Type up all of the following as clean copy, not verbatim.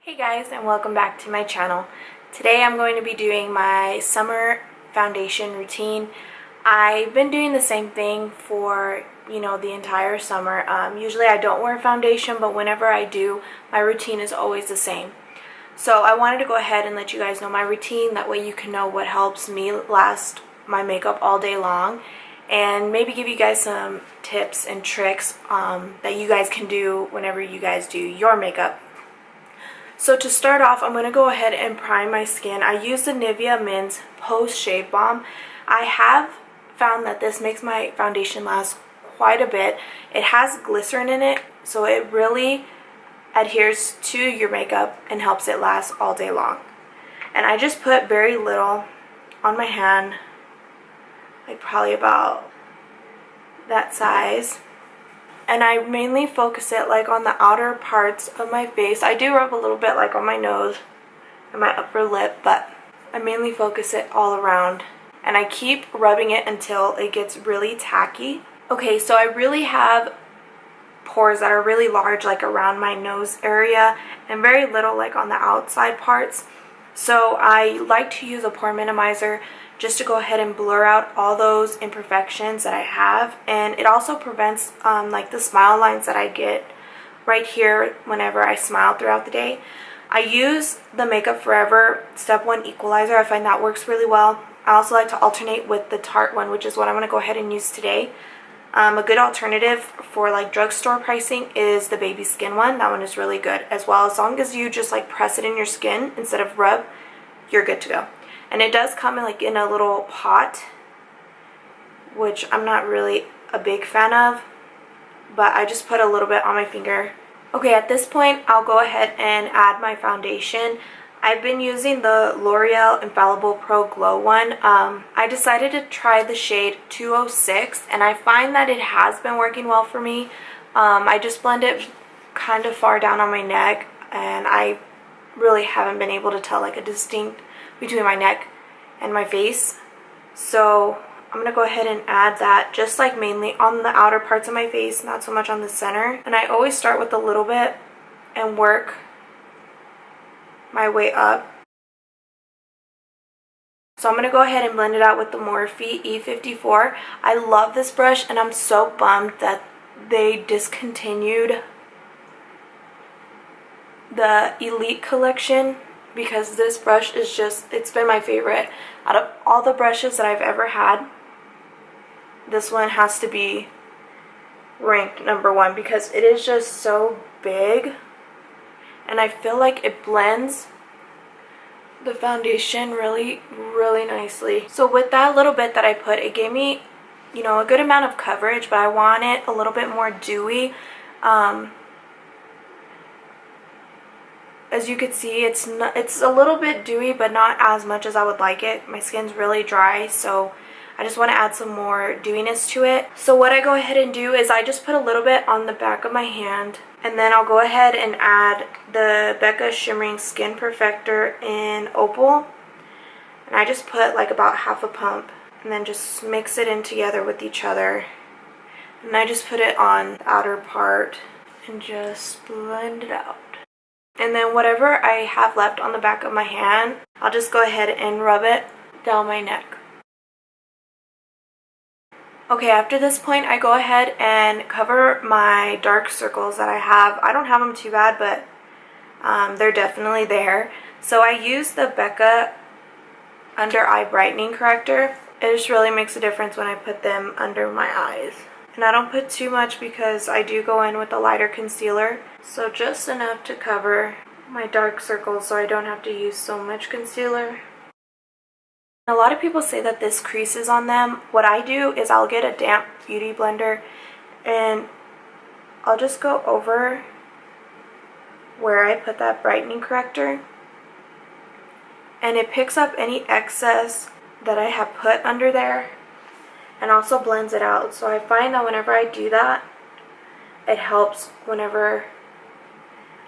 Hey guys, and welcome back to my channel. Today I'm going to be doing my summer foundation routine. I've been doing the same thing for the entire summer. Usually I don't wear foundation, but whenever I do, my routine is always the same. So I wanted to go ahead and let you guys know my routine, that way you can know what helps me last my makeup all day long, and maybe give you guys some tips and tricks that you guys can do whenever you guys do your makeup. So to start off, I'm going to go ahead and prime my skin. I use the Nivea Men's Post Shave Balm. I have found that this makes my foundation last quite a bit. It has glycerin in it, so it really adheres to your makeup and helps it last all day long. And I just put very little on my hand, like probably about that size. And I mainly focus it like on the outer parts of my face. I do rub a little bit like on my nose and my upper lip, but I mainly focus it all around. And I keep rubbing it until it gets really tacky. Okay, so I really have pores that are really large, like around my nose area, and very little like on the outside parts. So I like to use a pore minimizer just to go ahead and blur out all those imperfections that I have. And it also prevents like the smile lines that I get right here whenever I smile throughout the day. I use the Makeup Forever Step 1 Equalizer. I find that works really well. I also like to alternate with the Tarte one, which is what I'm going to go ahead and use today. A good alternative for like drugstore pricing is the Baby Skin one. That one is really good as well. As long as you just like press it in your skin instead of rub, you're good to go. And it does come in like in a little pot, which I'm not really a big fan of, but I just put a little bit on my finger. Okay, at this point I'll go ahead and add my foundation. I've been using the L'Oreal Infallible Pro Glow one. I decided to try the shade 206, and I find that it has been working well for me. I just blend it kind of far down on my neck, and I really haven't been able to tell like a distinct between my neck and my face. So I'm going to go ahead and add that just like mainly on the outer parts of my face, not so much on the center. And I always start with a little bit and work my way up. So I'm going to go ahead and blend it out with the Morphe E54. I love this brush, and I'm so bummed that they discontinued the Elite collection, because this brush is just, it's been my favorite. Out of all the brushes that I've ever had, this one has to be ranked #1 because it is just so big, and I feel like it blends the foundation really nicely. So with that little bit that I put, it gave me a good amount of coverage, but I want it a little bit more dewy. As you can see, it's a little bit dewy, but not as much as I would like it. My skin's really dry, so I just want to add some more dewiness to it. So what I go ahead and do is I just put a little bit on the back of my hand, and then I'll go ahead and add the Becca Shimmering Skin Perfector in Opal. And I just put like about half a pump, and then just mix it in together with each other. And I just put it on the outer part and just blend it out. And then whatever I have left on the back of my hand, I'll just go ahead and rub it down my neck. Okay, after this point, I go ahead and cover my dark circles that I have. I don't have them too bad, but they're definitely there. So I use the Becca Under Eye Brightening Corrector. It just really makes a difference when I put them under my eyes. And I don't put too much because I do go in with a lighter concealer. So just enough to cover my dark circles so I don't have to use so much concealer. A lot of people say that this creases on them. What I do is I'll get a damp beauty blender and I'll just go over where I put that brightening corrector, and it picks up any excess that I have put under there and also blends it out. So I find that whenever I do that, it helps whenever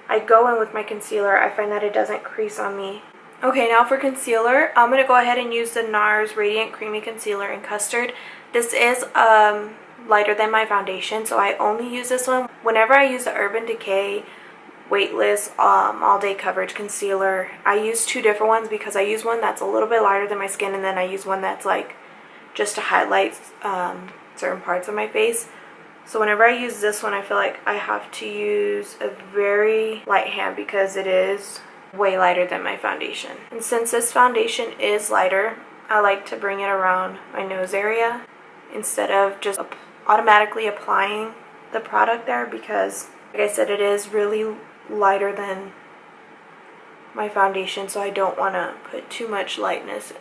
I go in with my concealer. I find that it doesn't crease on me. Okay, now for concealer, I'm going to go ahead and use the NARS Radiant Creamy Concealer in Custard. This is lighter than my foundation, so I only use this one. Whenever I use the Urban Decay Weightless All Day Coverage Concealer. I use two different ones because I use one that's a little bit lighter than my skin, and then I use one that's like just to highlight certain parts of my face. So whenever I use this one, I feel like I have to use a very light hand because it is way lighter than my foundation. And since this foundation is lighter, I like to bring it around my nose area instead of just automatically applying the product there, because like I said, it is really lighter than my foundation, so I don't want to put too much lightness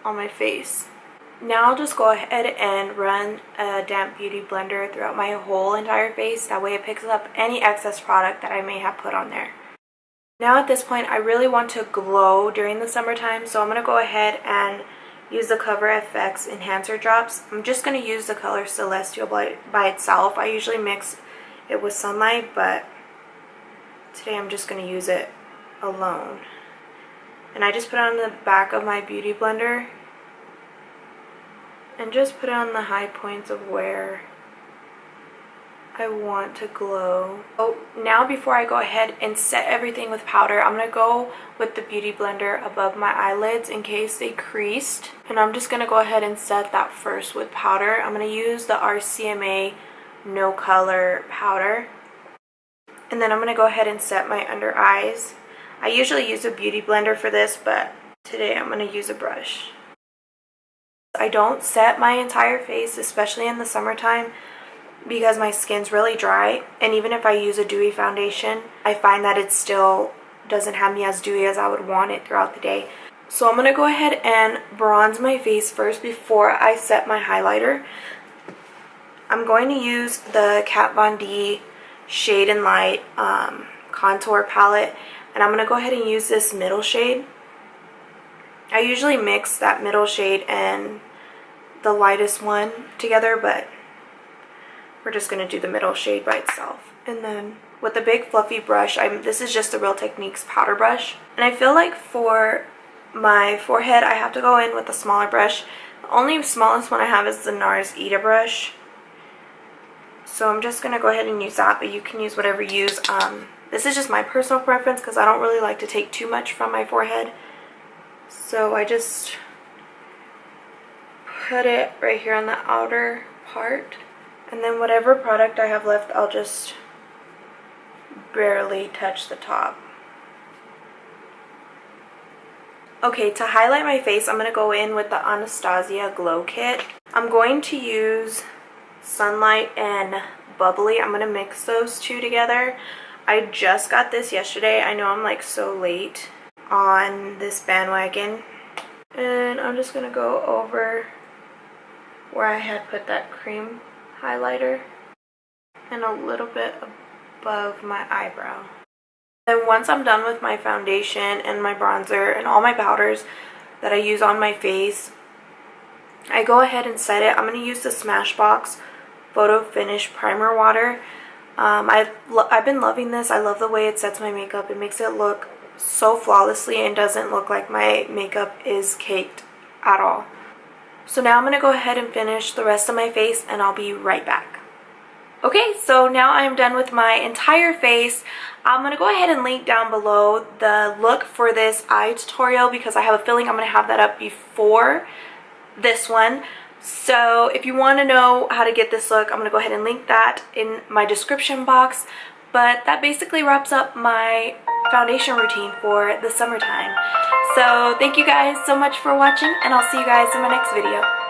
on my face. Now I'll just go ahead and run a damp beauty blender throughout my whole entire face. That way it picks up any excess product that I may have put on there. Now at this point, I really want to glow during the summertime, so I'm going to go ahead and use the Cover FX Enhancer Drops. I'm just going to use the color Celestial by itself. I usually mix it with Sunlight, but today I'm just going to use it alone. And I just put it on the back of my beauty blender and just put it on the high points of where I want to glow. Oh, now before I go ahead and set everything with powder, I'm going to go with the beauty blender above my eyelids in case they creased. And I'm just going to go ahead and set that first with powder. I'm going to use the RCMA No Color powder. And then I'm going to go ahead and set my under eyes. I usually use a beauty blender for this, but today I'm going to use a brush. I don't set my entire face, especially in the summertime, because my skin's really dry, and even if I use a dewy foundation, I find that it still doesn't have me as dewy as I would want it throughout the day. So I'm going to go ahead and bronze my face first before I set my highlighter. I'm going to use the Kat Von D Shade and Light contour palette, and I'm going to go ahead and use this middle shade. I usually mix that middle shade and the lightest one together, but we're just going to do the middle shade by itself. And then with a big fluffy brush, this is just the Real Techniques powder brush. And I feel like for my forehead, I have to go in with a smaller brush. The only smallest one I have is the NARS Ita brush. So I'm just going to go ahead and use that, but you can use whatever you use. This is just my personal preference because I don't really like to take too much from my forehead. So I just put it right here on the outer part. And then whatever product I have left, I'll just barely touch the top. Okay, to highlight my face, I'm going to go in with the Anastasia Glow Kit. I'm going to use Sunlight and Bubbly. I'm going to mix those two together. I just got this yesterday. I know I'm like so late on this bandwagon. And I'm just going to go over where I had put that cream highlighter and a little bit above my eyebrow. Then once I'm done with my foundation and my bronzer and all my powders that I use on my face, I go ahead and set it. I'm going to use the Smashbox Photo Finish Primer Water. I've been loving this. I love the way it sets my makeup. It makes it look so flawlessly and doesn't look like my makeup is caked at all. So now I'm going to go ahead and finish the rest of my face, and I'll be right back. Okay, so now I'm done with my entire face. I'm going to go ahead and link down below the look for this eye tutorial because I have a feeling I'm going to have that up before this one. So if you want to know how to get this look, I'm going to go ahead and link that in my description box. But that basically wraps up my foundation routine for the summertime. So thank you guys so much for watching, and I'll see you guys in my next video.